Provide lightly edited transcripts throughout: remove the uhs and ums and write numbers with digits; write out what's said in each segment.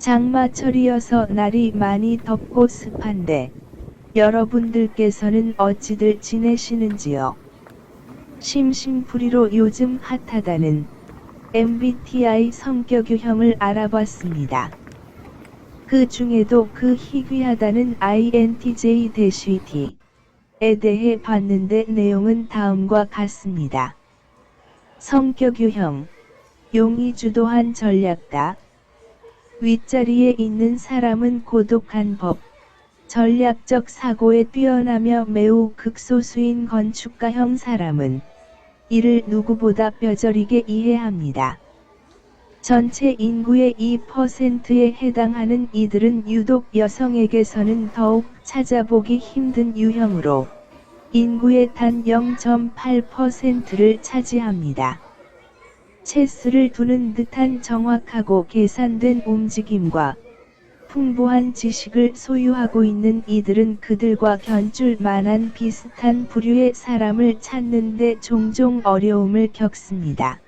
장마철이어서 날이 많이 덥고 습한데 여러분들께서는 어찌들 지내시는지요? 심심풀이로 요즘 핫하다는 MBTI 성격 유형을 알아봤습니다. 그 중에도 그 희귀하다는 INTJ-T에 대해 봤는데 내용은 다음과 같습니다. 성격 유형, 용이 주도한 전략가. 윗자리에 있는 사람은 고독한 법, 전략적 사고에 뛰어나며 매우 극소수인 건축가형 사람은 이를 누구보다 뼈저리게 이해합니다. 전체 인구의 2%에 해당하는 이들은 유독 여성에게서는 더욱 찾아보기 힘든 유형으로 인구의 단 0.8%를 차지합니다. 체스를 두는 듯한 정확하고 계산된 움직임과 풍부한 지식을 소유하고 있는 이들은 그들과 견줄 만한 비슷한 부류의 사람을 찾는데 종종 어려움을 겪습니다.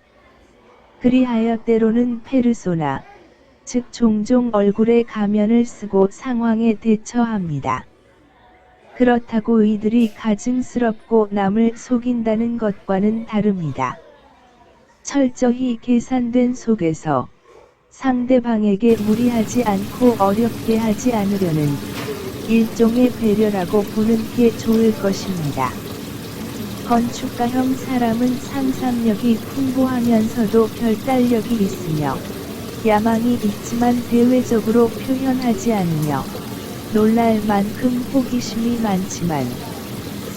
그리하여 때로는 페르소나, 즉 종종 얼굴에 가면을 쓰고 상황에 대처합니다. 그렇다고 이들이 가증스럽고 남을 속인다는 것과는 다릅니다. 철저히 계산된 속에서 상대방에게 무리하지 않고 어렵게 하지 않으려는 일종의 배려라고 보는 게 좋을 것입니다. 건축가형 사람은 상상력이 풍부하면서도 결단력이 있으며 야망이 있지만 대외적으로 표현하지 않으며 놀랄 만큼 호기심이 많지만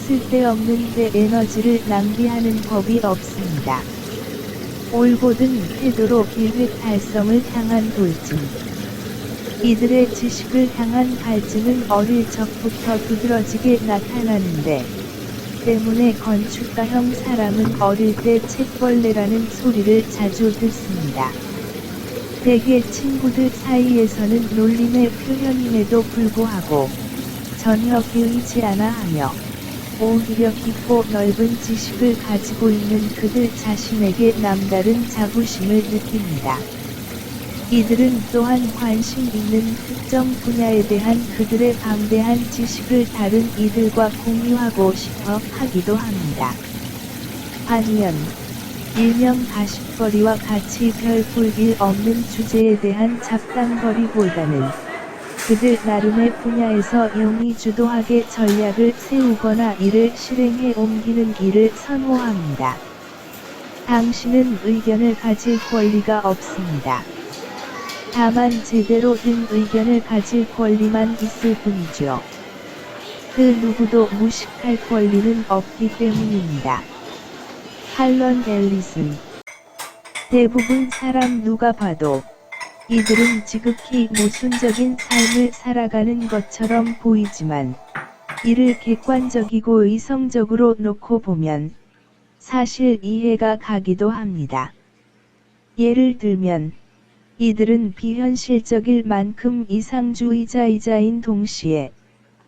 쓸데없는 데 에너지를 낭비하는 법이 없습니다. 올곧은 태도로 계획 달성을 향한 돌진. 이들의 지식을 향한 갈증은 어릴 적부터 두드러지게 나타나는데 때문에 건축가형 사람은 어릴 때 책벌레라는 소리를 자주 듣습니다. 대개 친구들 사이에서는 놀림의 표현임에도 불구하고 전혀 개의치 않아 하며 오히려 깊고 넓은 지식을 가지고 있는 그들 자신에게 남다른 자부심을 느낍니다. 이들은 또한 관심 있는 특정 분야에 대한 그들의 방대한 지식을 다른 이들과 공유하고 싶어 하기도 합니다. 반면 일명 가십거리와 같이 별 볼 일 없는 주제에 대한 잡담거리보다는 그들 나름의 분야에서 용이 주도하게 전략을 세우거나 이를 실행해 옮기는 일을 선호합니다. 당신은 의견을 가질 권리가 없습니다. 다만 제대로 된 의견을 가질 권리만 있을 뿐이죠. 그 누구도 무식할 권리는 없기 때문입니다. 할런 앨리슨. 대부분 사람 누가 봐도 이들은 지극히 모순적인 삶을 살아가는 것처럼 보이지만 이를 객관적이고 이성적으로 놓고 보면 사실 이해가 가기도 합니다. 예를 들면 이들은 비현실적일 만큼 이상주의자이자인 동시에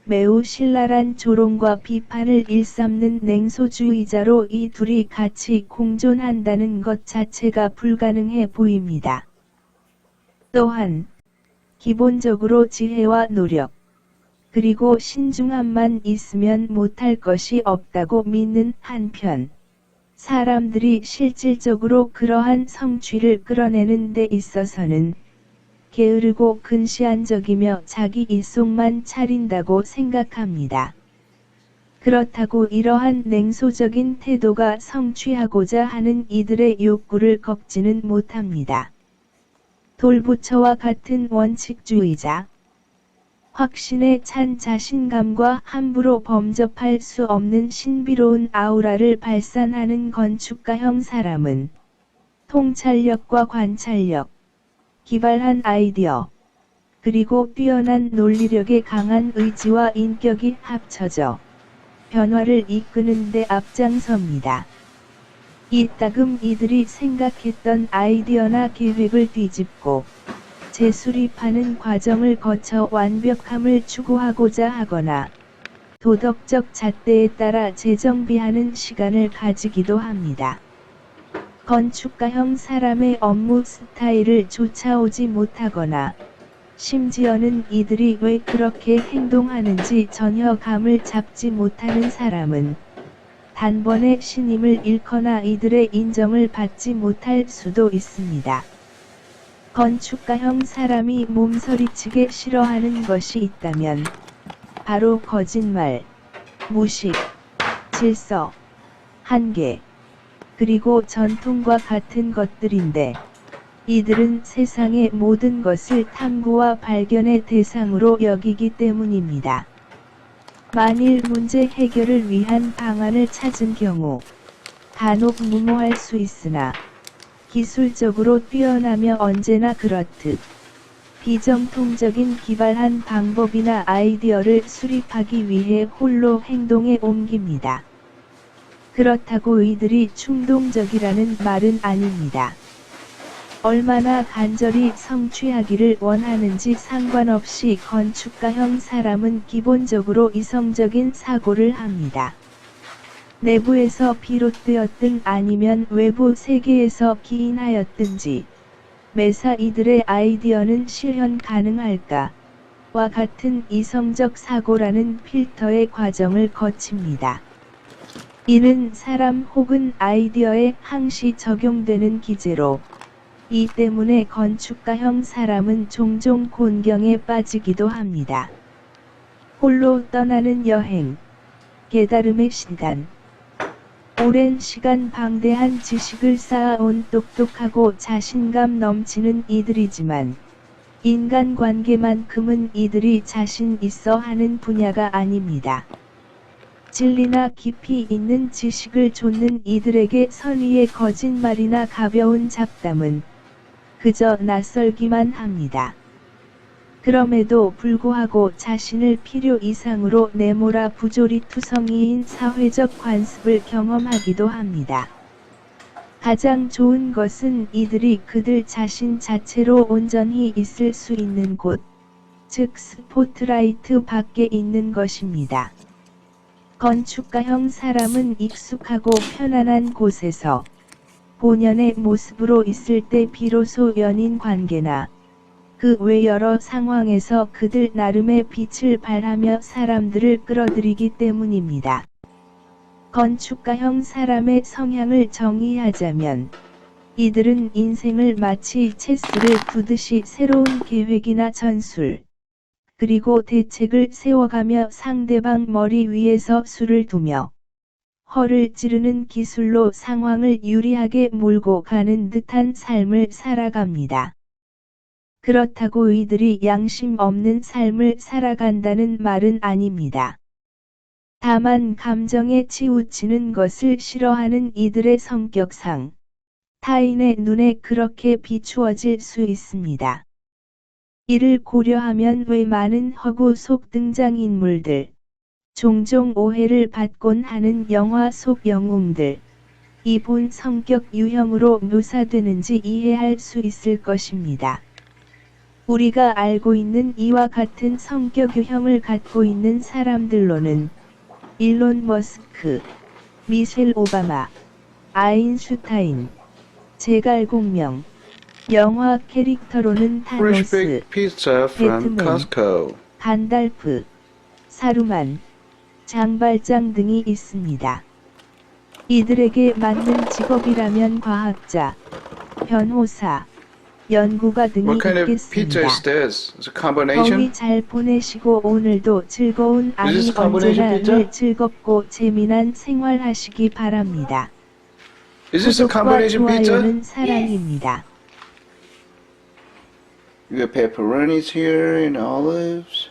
매우 신랄한 조롱과 비판을 일삼는 냉소주의자로 이 둘이 같이 공존한다는 것 자체가 불가능해 보입니다. 또한 기본적으로 지혜와 노력, 그리고 신중함만 있으면 못할 것이 없다고 믿는 한편, 사람들이 실질적으로 그러한 성취를 끌어내는 데 있어서는 게으르고 근시안적이며 자기 일속만 차린다고 생각합니다. 그렇다고 이러한 냉소적인 태도가 성취하고자 하는 이들의 욕구를 꺾지는 못합니다. 돌부처와 같은 원칙주의자, 확신에 찬 자신감과 함부로 범접할 수 없는 신비로운 아우라를 발산하는 건축가형 사람은 통찰력과 관찰력, 기발한 아이디어, 그리고 뛰어난 논리력에 강한 의지와 인격이 합쳐져 변화를 이끄는 데 앞장섭니다. 이따금 이들이 생각했던 아이디어나 계획을 뒤집고 재수립하는 과정을 거쳐 완벽함을 추구하고자 하거나 도덕적 잣대에 따라 재정비하는 시간을 가지기도 합니다. 건축가형 사람의 업무 스타일을 쫓아오지 못하거나 심지어는 이들이 왜 그렇게 행동하는지 전혀 감을 잡지 못하는 사람은 단번에 신임을 잃거나 이들의 인정을 받지 못할 수도 있습니다. 건축가형 사람이 몸서리치게 싫어하는 것이 있다면 바로 거짓말, 무식, 질서, 한계, 그리고 전통과 같은 것들인데 이들은 세상의 모든 것을 탐구와 발견의 대상으로 여기기 때문입니다. 만일 문제 해결을 위한 방안을 찾은 경우 간혹 무모할 수 있으나 기술적으로 뛰어나며 언제나 그렇듯 비정통적인 기발한 방법이나 아이디어를 수립하기 위해 홀로 행동에 옮깁니다. 그렇다고 이들이 충동적이라는 말은 아닙니다. 얼마나 간절히 성취하기를 원하는지 상관없이 건축가형 사람은 기본적으로 이성적인 사고를 합니다. 내부에서 비롯되었든 아니면 외부 세계에서 기인하였든지 매사 이들의 아이디어는 실현 가능할까? 와 같은 이성적 사고라는 필터의 과정을 거칩니다. 이는 사람 혹은 아이디어에 항시 적용되는 기제로 이 때문에 건축가형 사람은 종종 곤경에 빠지기도 합니다. 홀로 떠나는 여행, 깨달음의 시간. 오랜 시간 방대한 지식을 쌓아온 똑똑하고 자신감 넘치는 이들이지만 인간관계만큼은 이들이 자신 있어 하는 분야가 아닙니다. 진리나 깊이 있는 지식을 좇는 이들에게 선의의 거짓말이나 가벼운 잡담은 그저 낯설기만 합니다. 그럼에도 불구하고 자신을 필요 이상으로 내몰아 부조리투성이인 사회적 관습을 경험하기도 합니다. 가장 좋은 것은 이들이 그들 자신 자체로 온전히 있을 수 있는 곳, 즉 스포트라이트 밖에 있는 것입니다. 건축가형 사람은 익숙하고 편안한 곳에서 본연의 모습으로 있을 때 비로소 연인 관계나 그 외 여러 상황에서 그들 나름의 빛을 발하며 사람들을 끌어들이기 때문입니다. 건축가형 사람의 성향을 정의하자면 이들은 인생을 마치 체스를 두듯이 새로운 계획이나 전술, 그리고 대책을 세워가며 상대방 머리 위에서 수를 두며 허를 찌르는 기술로 상황을 유리하게 몰고 가는 듯한 삶을 살아갑니다. 그렇다고 이들이 양심 없는 삶을 살아간다는 말은 아닙니다. 다만 감정에 치우치는 것을 싫어하는 이들의 성격상 타인의 눈에 그렇게 비추어질 수 있습니다. 이를 고려하면 왜 많은 허구 속 등장인물들, 종종 오해를 받곤 하는 영화 속 영웅들, 이 본 성격 유형으로 묘사되는지 이해할 수 있을 것입니다. 우리가 알고 있는 이와 같은 성격 유형을 갖고 있는 사람들로는 일론 머스크, 미셸 오바마, 아인슈타인, 제갈공명, 영화 캐릭터로는 타노스, 배트맨, 간달프, 사루만, 장발장 등이 있습니다. 이들에게 맞는 직업이라면 과학자, 변호사, 연구가 등이 있겠습니다. 더위 잘 보내시고 오늘도 즐거운 아니 언제나 늘 즐겁고 재미난 생활하시기 바랍니다. 구독과 좋아요는 사랑입니다. You got pepperonis here and olives.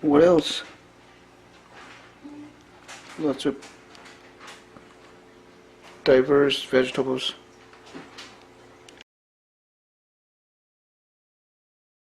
What else? Lots of diverse vegetables.